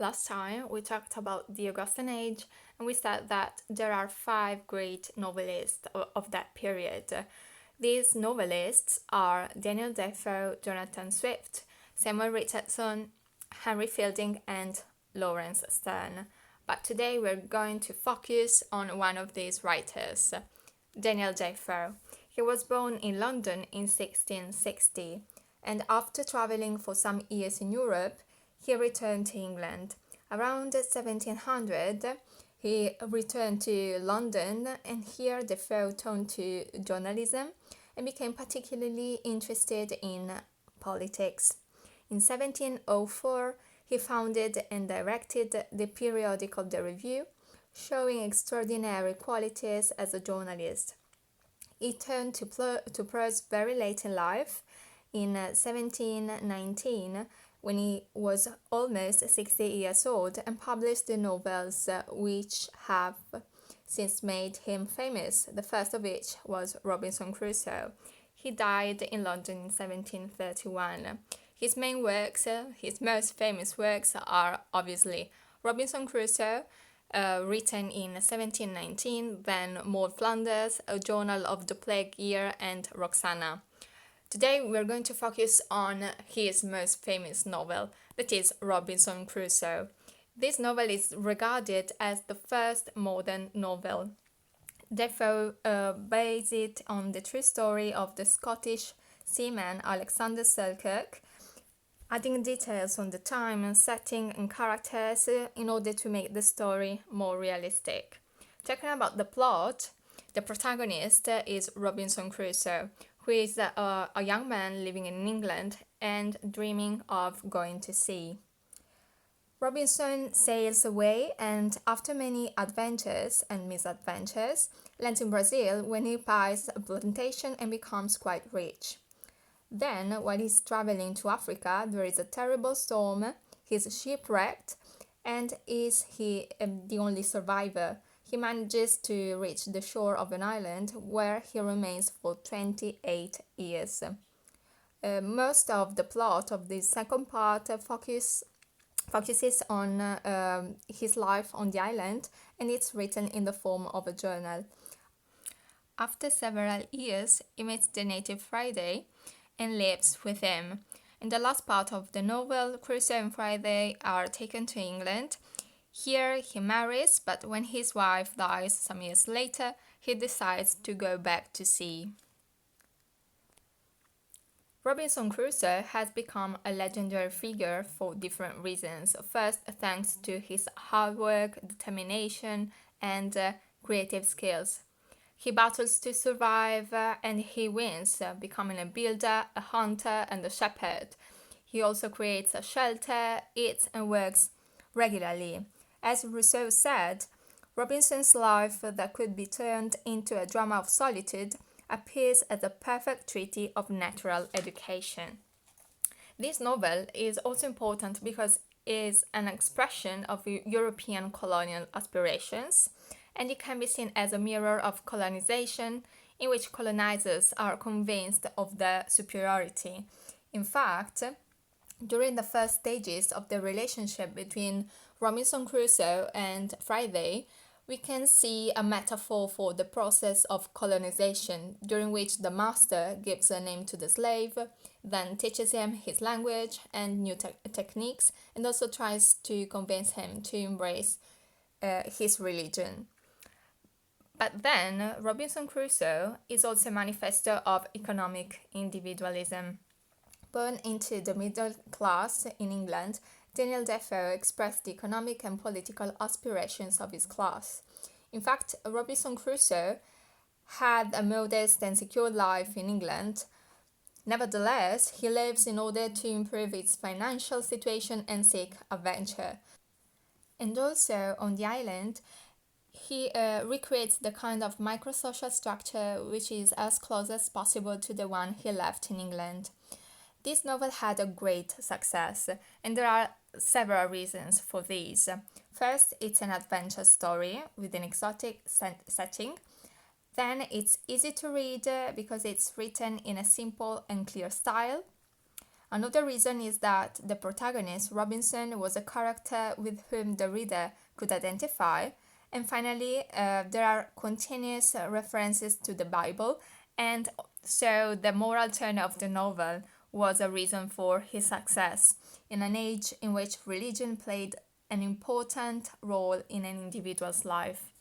Last time we talked about the Augustan Age and we said that there are five great novelists of that period. These novelists are Daniel Defoe, Jonathan Swift, Samuel Richardson, Henry Fielding, and Lawrence Sterne. But today we're going to focus on one of these writers, Daniel Defoe. He was born in London in 1660, and after traveling for some years in Europe, he returned to England. Around 1700, he returned to London, and here Defoe turned to journalism and became particularly interested in politics. In 1704, he founded and directed the periodical The Review, showing extraordinary qualities as a journalist. He turned to prose very late in life, in 1719, when he was almost 60 years old, and published the novels which have since made him famous, the first of which was Robinson Crusoe. He died in London in 1731. His main works, his most famous works, are obviously Robinson Crusoe, written in 1719, then Maud Flanders, A Journal of the Plague Year, and Roxana. Today we're going to focus on his most famous novel, that is Robinson Crusoe. This novel is regarded as the first modern novel. Defoe based it on the true story of the Scottish seaman Alexander Selkirk, adding details on the time and setting and characters in order to make the story more realistic. Talking about the plot, the protagonist is Robinson Crusoe, who is a young man living in England and dreaming of going to sea. Robinson sails away and, after many adventures and misadventures, lands in Brazil when he buys a plantation and becomes quite rich. Then, while he's traveling to Africa, there is a terrible storm, he's shipwrecked, and is he the only survivor? He manages to reach the shore of an island where he remains for 28 years. Most of the plot of this second part focuses on his life on the island, and it's written in the form of a journal. After several years, he meets the native Friday and lives with him. In the last part of the novel, Crusoe and Friday are taken to England. Here he marries, but when his wife dies some years later, he decides to go back to sea. Robinson Crusoe has become a legendary figure for different reasons. First, thanks to his hard work, determination, and creative skills. He battles to survive and he wins, becoming a builder, a hunter, and a shepherd. He also creates a shelter, eats, and works regularly. As Rousseau said, Robinson's life that could be turned into a drama of solitude appears as a perfect treatise of natural education. This novel is also important because it is an expression of European colonial aspirations, and it can be seen as a mirror of colonization, in which colonizers are convinced of their superiority. In fact, during the first stages of the relationship between Robinson Crusoe and Friday, we can see a metaphor for the process of colonization, during which the master gives a name to the slave, then teaches him his language and new techniques, and also tries to convince him to embrace his religion. But then, Robinson Crusoe is also a manifesto of economic individualism. Born into the middle class in England, Daniel Defoe expressed the economic and political aspirations of his class. In fact, Robinson Crusoe had a modest and secure life in England. Nevertheless, he lives in order to improve his financial situation and seek adventure. And also, on the island, he recreates the kind of microsocial structure which is as close as possible to the one he left in England. This novel had a great success, and there are several reasons for this. First, it's an adventure story with an exotic setting. Then it's easy to read because it's written in a simple and clear style. Another reason is that the protagonist, Robinson, was a character with whom the reader could identify. And finally, there are continuous references to the Bible, and so the moral tone of the novel was a reason for his success in an age in which religion played an important role in an individual's life.